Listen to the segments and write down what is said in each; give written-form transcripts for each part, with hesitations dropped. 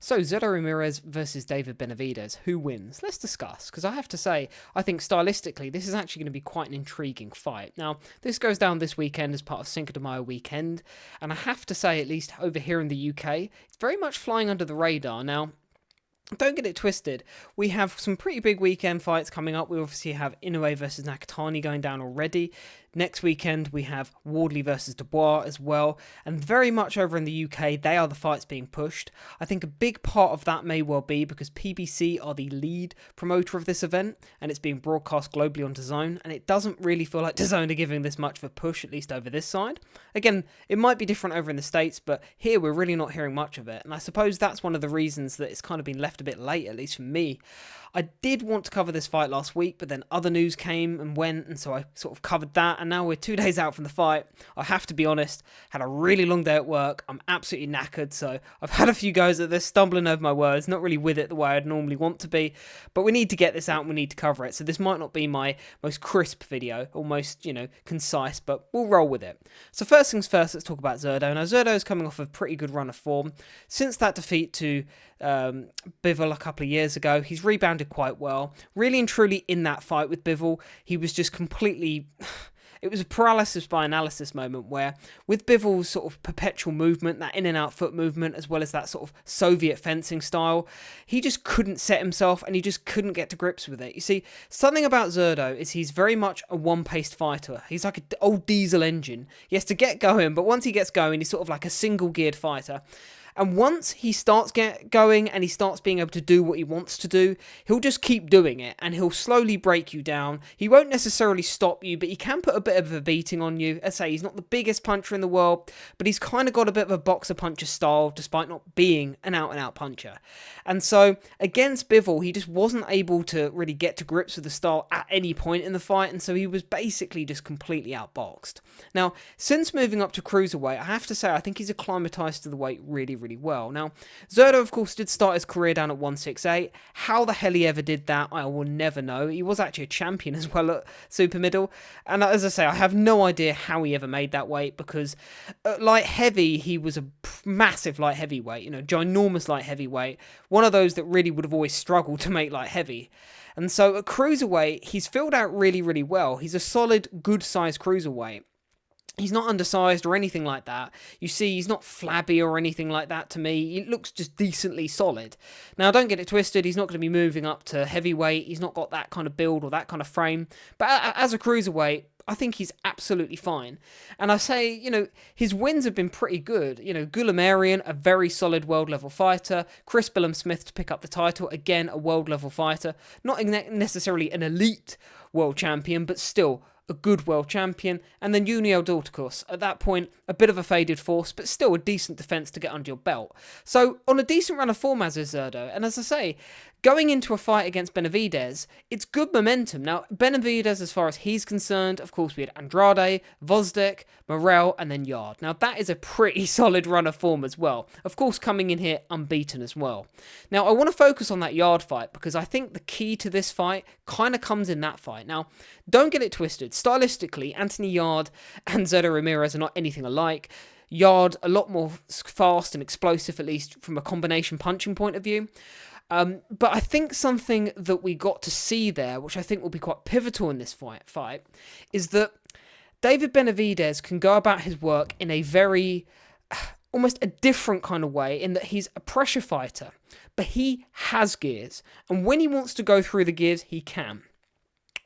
So, Zurdo Ramirez versus David Benavidez. Who wins? Let's discuss, because I have to say, I think stylistically, this is actually going to be quite an intriguing fight. Now, this goes down this weekend as part of Cinco de Mayo weekend, and I have to say, at least over here in the UK, it's very much flying under the radar. Now, don't get it twisted. We have some pretty big weekend fights coming up. We obviously have Inoue versus Nakatani going down already. Next weekend, we have Wardley versus Dubois as well. And very much over in the UK, they are the fights being pushed. I think a big part of that may well be because PBC are the lead promoter of this event, and it's being broadcast globally on DAZN, and it doesn't really feel like DAZN are giving this much of a push, at least over this side. Again, it might be different over in the States, but here we're really not hearing much of it. And I suppose that's one of the reasons that it's kind of been left a bit late, at least for me. I did want to cover this fight last week, but then other news came and went, and so I sort of covered that, and now we're 2 days out from the fight. I have to be honest, had a really long day at work. I'm absolutely knackered, so I've had a few goes at this, stumbling over my words, not really with it the way I'd normally want to be, but we need to get this out and we need to cover it, so this might not be my most crisp video, or most, concise, but we'll roll with it. So first things first, let's talk about Zurdo. Now, Zurdo is coming off a pretty good run of form. Since that defeat to Bivol a couple of years ago, he's rebounded quite well. Really and truly in that fight with Bivol, he was just completely... It was a paralysis by analysis moment where, with Bivol's sort of perpetual movement, that in and out foot movement, as well as that sort of Soviet fencing style, he just couldn't set himself and he just couldn't get to grips with it. You see, something about Zurdo is he's very much a one-paced fighter. He's like an old diesel engine. He has to get going, but once he gets going, he's sort of like a single-geared fighter. And once he starts going and he starts being able to do what he wants to do, he'll just keep doing it and he'll slowly break you down. He won't necessarily stop you, but he can put a bit of a beating on you. As I say, he's not the biggest puncher in the world, but he's kind of got a bit of a boxer puncher style despite not being an out-and-out puncher. And so against Bivol, he just wasn't able to really get to grips with the style at any point in the fight, and so he was basically just completely outboxed. Now, since moving up to Cruiserweight, I have to say I think he's acclimatized to the weight really well. Now, Zurdo, of course, did start his career down at 168. How the hell he ever did that, I will never know. He was actually a champion as well at super middle. And as I say, I have no idea how he ever made that weight, because at light heavy, he was a massive light heavyweight, ginormous light heavyweight. One of those that really would have always struggled to make light heavy. And so at Cruiserweight, he's filled out really well. He's a solid, good-sized Cruiserweight. He's not undersized or anything like that. You see, he's not flabby or anything like that to me. He looks just decently solid. Now, don't get it twisted. He's not going to be moving up to heavyweight. He's not got that kind of build or that kind of frame. But as a cruiserweight, I think he's absolutely fine. And I say, his wins have been pretty good. Goulamarian, a very solid world-level fighter. Chris Billam-Smith to pick up the title. Again, a world-level fighter. Not necessarily an elite world champion, but still a good world champion. And then Junior Daltakos, at that point, a bit of a faded force, but still a decent defence to get under your belt. So, on a decent run of form as is Zurdo, and as I say, going into a fight against Benavidez, it's good momentum. Now, Benavidez, as far as he's concerned, of course, we had Andrade, Vozdek, Morel, and then Yard. Now, that is a pretty solid run of form as well. Of course, coming in here unbeaten as well. Now, I want to focus on that Yard fight, because I think the key to this fight kind of comes in that fight. Now, don't get it twisted. Stylistically, Anthony Yard and Zurdo Ramirez are not anything alike. Yard, a lot more fast and explosive, at least from a combination punching point of view. But I think something that we got to see there, which I think will be quite pivotal in this fight, is that David Benavidez can go about his work in a very, almost a different kind of way, in that he's a pressure fighter, but he has gears. And when he wants to go through the gears, he can.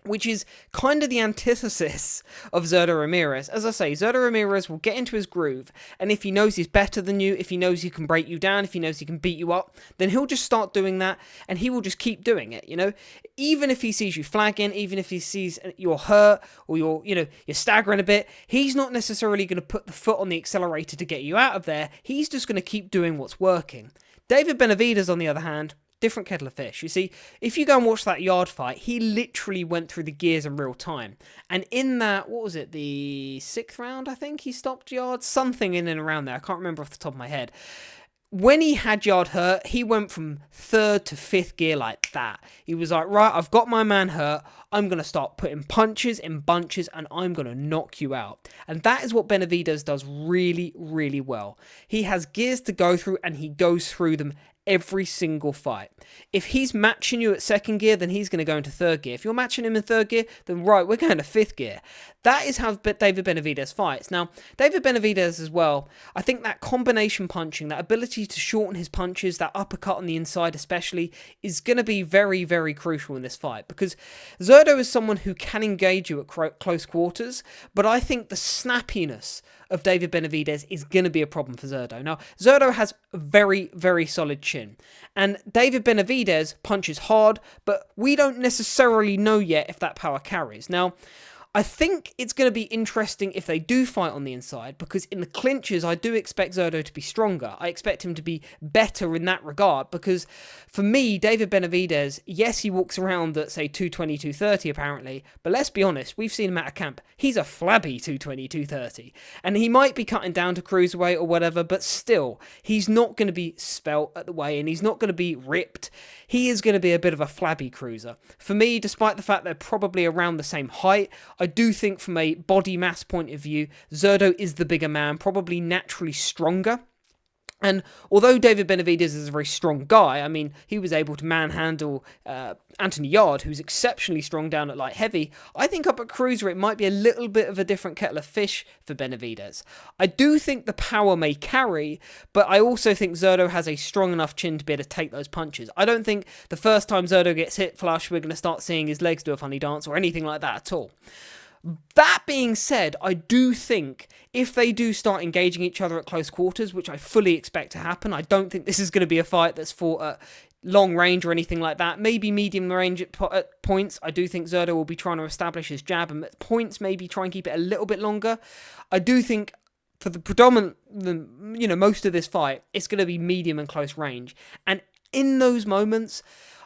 Which is kind of the antithesis of Zurdo Ramirez. As I say, Zurdo Ramirez will get into his groove, and if he knows he's better than you, if he knows he can break you down, if he knows he can beat you up, then he'll just start doing that, and he will just keep doing it, Even if he sees you flagging, even if he sees you're hurt, or you're staggering a bit, he's not necessarily going to put the foot on the accelerator to get you out of there. He's just going to keep doing what's working. David Benavidez, on the other hand, different kettle of fish. You see, if you go and watch that Yard fight, he literally went through the gears in real time. And in that, what was it, the 6th round, I think, he stopped Yard? Something in and around there. I can't remember off the top of my head. When he had Yard hurt, he went from 3rd to 5th gear like that. He was like, right, I've got my man hurt. I'm going to start putting punches in bunches and I'm going to knock you out. And that is what Benavidez does really well. He has gears to go through and he goes through them every single fight. If he's matching you at second gear, then he's going to go into third gear. If you're matching him in third gear, then right, we're going to fifth gear. That is how David Benavidez fights. Now, David Benavidez as well, I think that combination punching, that ability to shorten his punches, that uppercut on the inside especially, is going to be very, very crucial in this fight, because Zurdo is someone who can engage you at close quarters, but I think the snappiness of David Benavidez is going to be a problem for Zurdo. Now, Zurdo has a very, very solid chin, and David Benavidez punches hard, but we don't necessarily know yet if that power carries. Now, I think it's going to be interesting if they do fight on the inside, because in the clinches, I do expect Zurdo to be stronger. I expect him to be better in that regard, because for me, David Benavidez, yes, he walks around at, say, 220, 230 apparently, but let's be honest, we've seen him at a camp. He's a flabby 220, 230, and he might be cutting down to cruiserweight or whatever, but still, he's not going to be spelt at the weigh, and he's not going to be ripped. He is going to be a bit of a flabby cruiser. For me, despite the fact they're probably around the same height, I do think from a body mass point of view, Zurdo is the bigger man, probably naturally stronger. And although David Benavidez is a very strong guy, I mean, he was able to manhandle Anthony Yarde, who's exceptionally strong down at light heavy, I think up at cruiser it might be a little bit of a different kettle of fish for Benavidez. I do think the power may carry, but I also think Zurdo has a strong enough chin to be able to take those punches. I don't think the first time Zurdo gets hit flush, we're going to start seeing his legs do a funny dance or anything like that at all. That being said, I do think if they do start engaging each other at close quarters, which I fully expect to happen, I don't think this is going to be a fight that's fought at long range or anything like that. Maybe medium range at points. I do think Zurdo will be trying to establish his jab, and at points maybe try and keep it a little bit longer. I do think for the predominant, most of this fight, it's going to be medium and close range. And in those moments,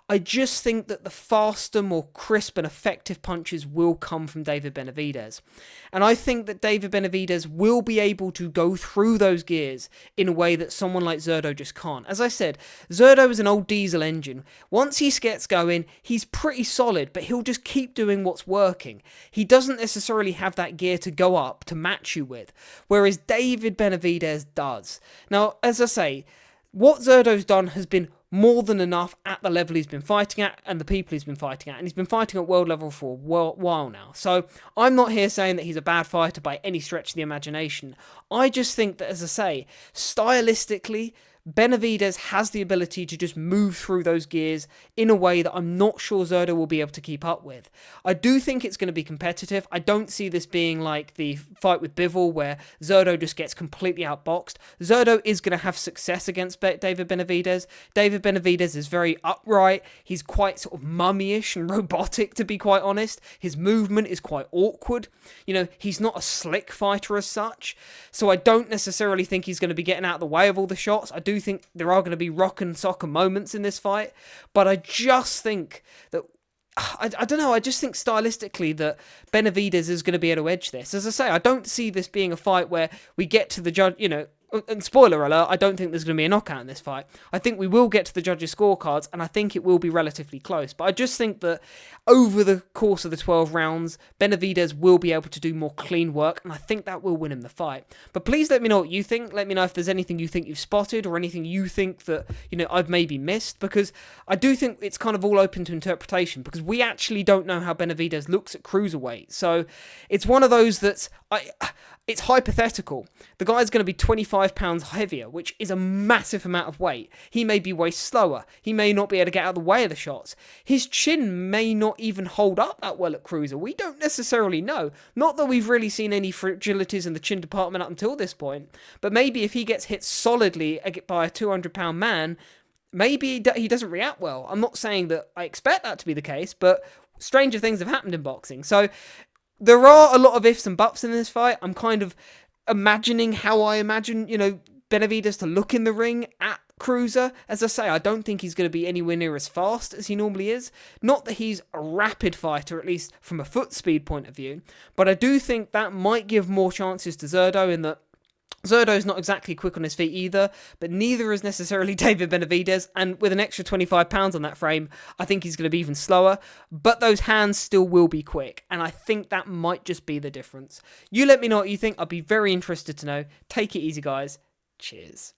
I just think that the faster, more crisp and effective punches will come from David Benavidez. And I think that David Benavidez will be able to go through those gears in a way that someone like Zurdo just can't. As I said, Zurdo is an old diesel engine. Once he gets going, he's pretty solid, but he'll just keep doing what's working. He doesn't necessarily have that gear to go up to match you with, whereas David Benavidez does. Now, as I say, what Zurdo's done has been more than enough at the level he's been fighting at and the people he's been fighting at. And he's been fighting at world level for a while now. So I'm not here saying that he's a bad fighter by any stretch of the imagination. I just think that, as I say, stylistically, Benavidez has the ability to just move through those gears in a way that I'm not sure Zurdo will be able to keep up with. I do think it's going to be competitive. I don't see this being like the fight with Bivol where Zurdo just gets completely outboxed. Zurdo is going to have success against David Benavidez. David Benavidez is very upright. He's quite sort of mummy-ish and robotic, to be quite honest. His movement is quite awkward. He's not a slick fighter as such. So I don't necessarily think he's going to be getting out of the way of all the shots. I do think there are going to be rock and soccer moments in this fight, but I just think that I don't know, I just think stylistically that Benavidez is going to be able to edge this. As I say, I don't see this being a fight where we get to the judge, and spoiler alert, I don't think there's going to be a knockout in this fight. I think we will get to the judges' scorecards, and I think it will be relatively close. But I just think that over the course of the 12 rounds, Benavidez will be able to do more clean work, and I think that will win him the fight. But please let me know what you think. Let me know if there's anything you think you've spotted or anything you think that, I've maybe missed, because I do think it's kind of all open to interpretation, because we actually don't know how Benavidez looks at cruiserweight. So it's one of those that's... It's hypothetical. The guy's going to be 25 pounds heavier, which is a massive amount of weight. He may be way slower. He may not be able to get out of the way of the shots. His chin may not even hold up that well at cruiser. We don't necessarily know. Not that we've really seen any fragilities in the chin department up until this point, but maybe if he gets hit solidly by a 200-pound man, maybe he doesn't react well. I'm not saying that I expect that to be the case, but stranger things have happened in boxing. So there are a lot of ifs and buts in this fight. I'm kind of imagining how I imagine, Benavidez to look in the ring at cruiser. As I say, I don't think he's going to be anywhere near as fast as he normally is. Not that he's a rapid fighter, at least from a foot speed point of view, but I do think that might give more chances to Zurdo in that Zurdo's not exactly quick on his feet either, but neither is necessarily David Benavidez, and with an extra 25 pounds on that frame, I think he's going to be even slower, but those hands still will be quick, and I think that might just be the difference. You let me know what you think. I'd be very interested to know. Take it easy, guys. Cheers.